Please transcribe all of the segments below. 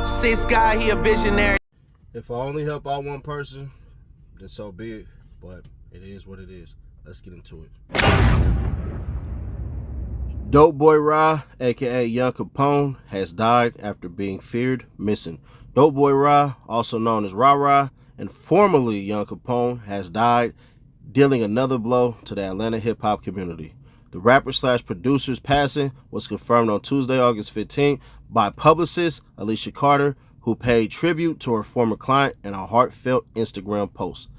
Six guy, he a visionary. If I only help out one person, then so be it. But it is what it is. Let's get into it. Dopeboy Ra, aka Young Capone, has died after being feared missing. Dopeboy Ra, also known as Ra Ra, and formerly Young Capone, has died, dealing another blow to the Atlanta hip-hop community. The rapper/producer's passing was confirmed on Tuesday, August 15th by publicist Alicia Carter, who paid tribute to her former client in a heartfelt Instagram post.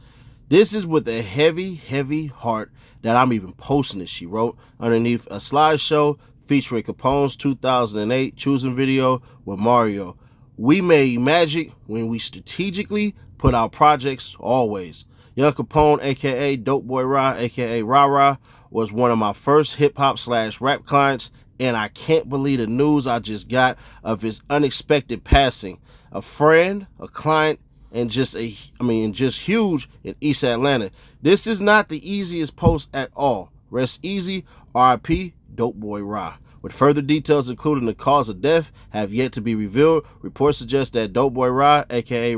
"This is with a heavy, heavy heart that I'm even posting this," she wrote underneath a slideshow featuring Capone's 2008 Choosing video with Mario. "We made magic when we strategically put out projects always." Young Capone, aka Dopeboy Ra, aka Ra Ra, was one of my first hip-hop/rap clients, and I can't believe the news I just got of his unexpected passing. A friend, a client, and just huge in East Atlanta. This is not the easiest post at all. Rest easy, RIP, Dopeboy Ra. With further details including the cause of death have yet to be revealed, reports suggest that Dopeboy Ra, aka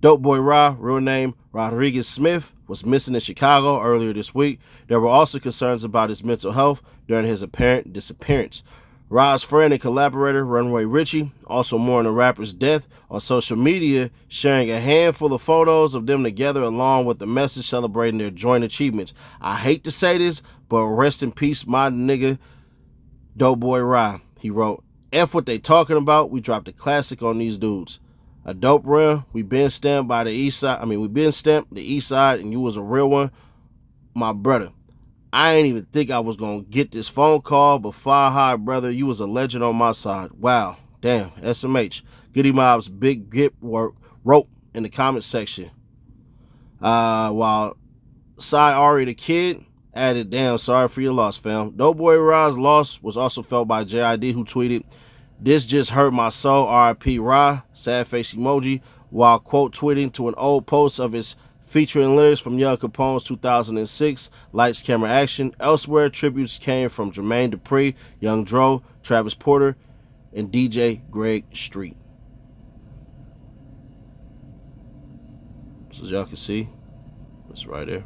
Dopeboy Ra, real name Rodriguez Smith, was missing in Chicago earlier this week. There were also concerns about his mental health during his apparent disappearance. Ra's friend and collaborator, Runway Richie, also mourned the rapper's death on social media, sharing a handful of photos of them together along with a message celebrating their joint achievements. "I hate to say this, but rest in peace, my nigga, Dopeboy Ra," he wrote. "F what they talking about, we dropped a classic on these dudes. A dope run, we been stamped the east side, and you was a real one, my brother. I ain't even think I was gonna get this phone call, but fly high, brother, you was a legend on my side. Wow, damn, SMH. Goody Mob's Big Gip work wrote in the comment section. While Cy Ari the Kid added, damn, sorry for your loss, fam. Dopeboy Ra's loss was also felt by JID, who tweeted, "This just hurt my soul, RIP Ra," sad face emoji, while quote tweeting to an old post of his featuring lyrics from Young Capone's 2006 Lights, Camera, Action. Elsewhere, tributes came from Jermaine Dupri, Young Dro, Travis Porter, and DJ Greg Street. So as y'all can see, it's right there.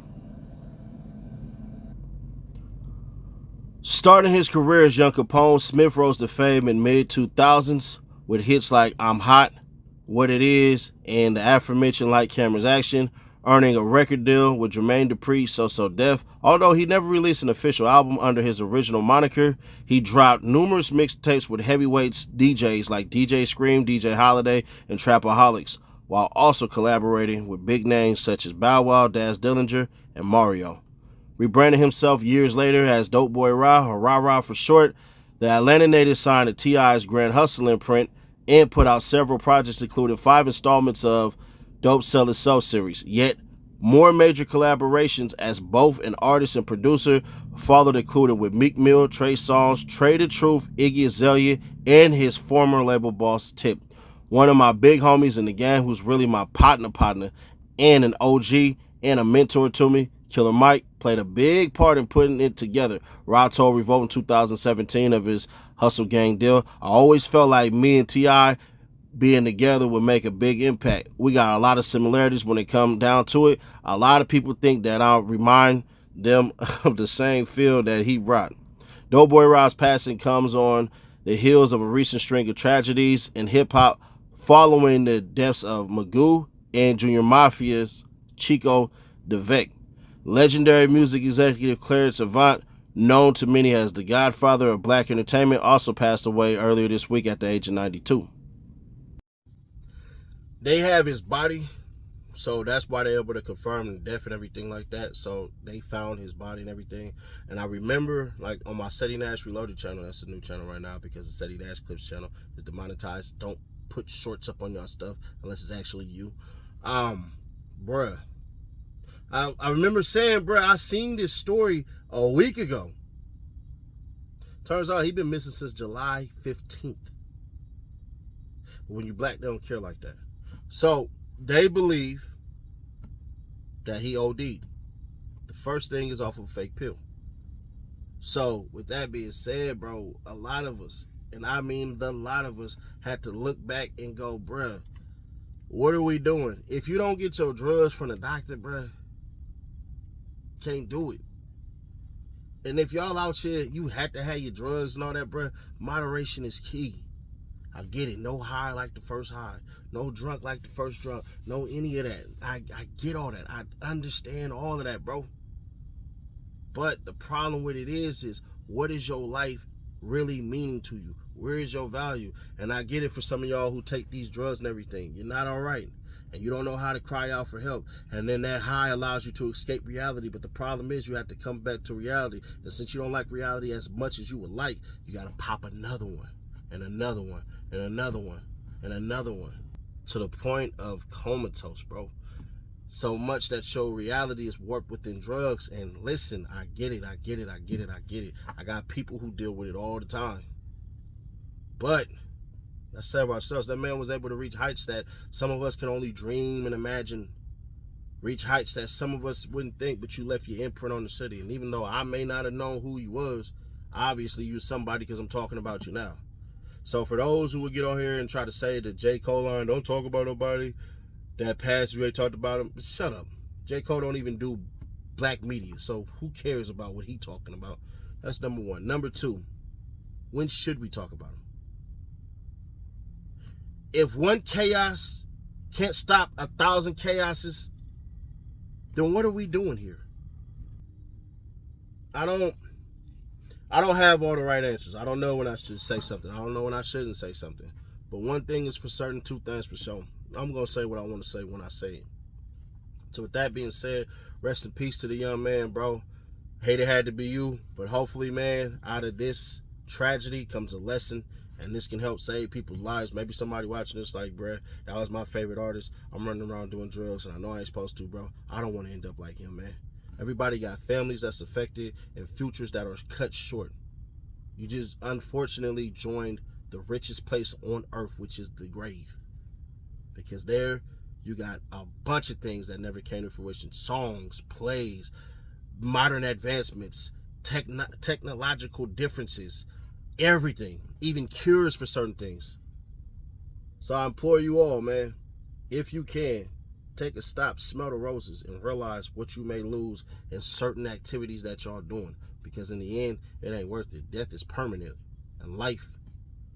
Starting his career as Young Capone, Smith rose to fame in mid-2000s with hits like I'm Hot, What It Is, and the aforementioned Light, Cameras, Action, earning a record deal with Jermaine Dupri, So Def. Although he never released an official album under his original moniker, he dropped numerous mixtapes with heavyweights DJs like DJ Scream, DJ Holiday, and Trapaholics, while also collaborating with big names such as Bow Wow, Daz Dillinger, and Mario. Rebranding himself years later as Dopeboy Ra, or Ra Ra for short, the Atlanta native signed to T.I.'s Grand Hustle imprint and put out several projects including 5 installments of Dope Sell Itself series. Yet more major collaborations as both an artist and producer followed, including with Meek Mill, Trey Songz, Trey the Truth, Iggy Azalea, and his former label boss Tip. One of my big homies in the game who's really my partner and an OG and a mentor to me, Killer Mike, played a big part in putting it together. Ra told Revolt in 2017 of his Hustle Gang deal, "I always felt like me and T.I. being together would make a big impact. We got a lot of similarities when it comes down to it. A lot of people think that I'll remind them of the same feel that he brought." Dopeboy Ra's passing comes on the heels of a recent string of tragedies in hip-hop following the deaths of Magoo and Junior Mafia's Chico DeVec. Legendary music executive Clarence Avant, known to many as the godfather of black entertainment, also passed away earlier this week at the age of 92. They have his body, so that's why they're able to confirm the death and everything like that. So they found his body and everything. And I remember, like, on my Seti Nash Reloaded channel, that's a new channel right now because the Seti Nash Clips channel is demonetized. Don't put shorts up on your stuff unless it's actually you. Bruh. I remember saying, bruh, I seen this story a week ago. Turns out he been missing since July 15th. But when you black, they don't care like that. So they believe that he OD'd. The first thing is off of a fake pill. So with that being said, bro, a lot of us, and I mean the lot of us, had to look back and go, bruh, what are we doing? If you don't get your drugs from the doctor, bruh, can't do it. And if y'all out here, you had to have your drugs and all that, bruh, moderation is key. I get it. No high like the first high. No drunk like the first drunk. No any of that. I get all that. I understand all of that, bro. But the problem with it is what is your life really meaning to you? Where is your value? And I get it for some of y'all who take these drugs and everything. You're not all right. And you don't know how to cry out for help. And then that high allows you to escape reality. But the problem is you have to come back to reality. And since you don't like reality as much as you would like, you got to pop another one and another one and another one and another one to the point of comatose, bro. So much that your reality is warped within drugs. And listen, I get it. I got people who deal with it all the time. But let's say of ourselves, that man was able to reach heights that some of us can only dream and imagine. Reach heights that some of us wouldn't think, but you left your imprint on the city. And even though I may not have known who you was, obviously you're somebody because I'm talking about you now. So for those who would get on here and try to say that J. Cole don't talk about nobody that passed, we already talked about him, shut up. J. Cole don't even do black media, so who cares about what he talking about? That's number one. Number two, when should we talk about him? If one chaos can't stop 1,000 chaoses, then what are we doing here? I don't have all the right answers. I don't know when I should say something. I don't know when I shouldn't say something. But one thing is for certain, two things for sure. I'm going to say what I want to say when I say it. So with that being said, rest in peace to the young man, bro. Hate it had to be you. But hopefully, man, out of this tragedy comes a lesson. And this can help save people's lives. Maybe somebody watching this like, bruh, that was my favorite artist. I'm running around doing drugs, and I know I ain't supposed to, bro. I don't want to end up like him, man. Everybody got families that's affected and futures that are cut short. You just unfortunately joined the richest place on earth, which is the grave. Because there, you got a bunch of things that never came to fruition. Songs, plays, modern advancements, technological differences, everything, even cures for certain things. So I implore you all, man, if you can, take a stop, smell the roses, and realize what you may lose in certain activities that y'all doing. Because in the end, it ain't worth it. Death is permanent, and life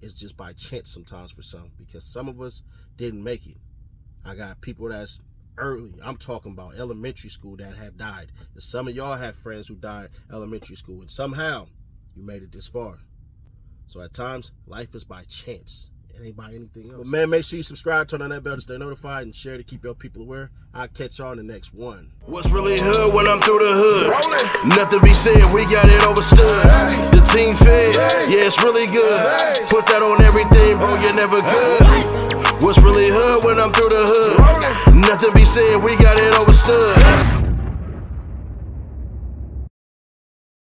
is just by chance sometimes for some. Because some of us didn't make it. I got people that's early. I'm talking about elementary school that have died. And some of y'all have friends who died elementary school, and somehow you made it this far. So at times, life is by chance. It ain't by anything else. But man, make sure you subscribe, turn on that bell to stay notified, and share to keep your people aware. I'll catch y'all in the next one. What's really hood when I'm through the hood? Nothing be said, we got it overstood. The team fed, yeah, it's really good. Put that on everything, bro, you're never good. What's really hood when I'm through the hood? Nothing be said, we got it overstood.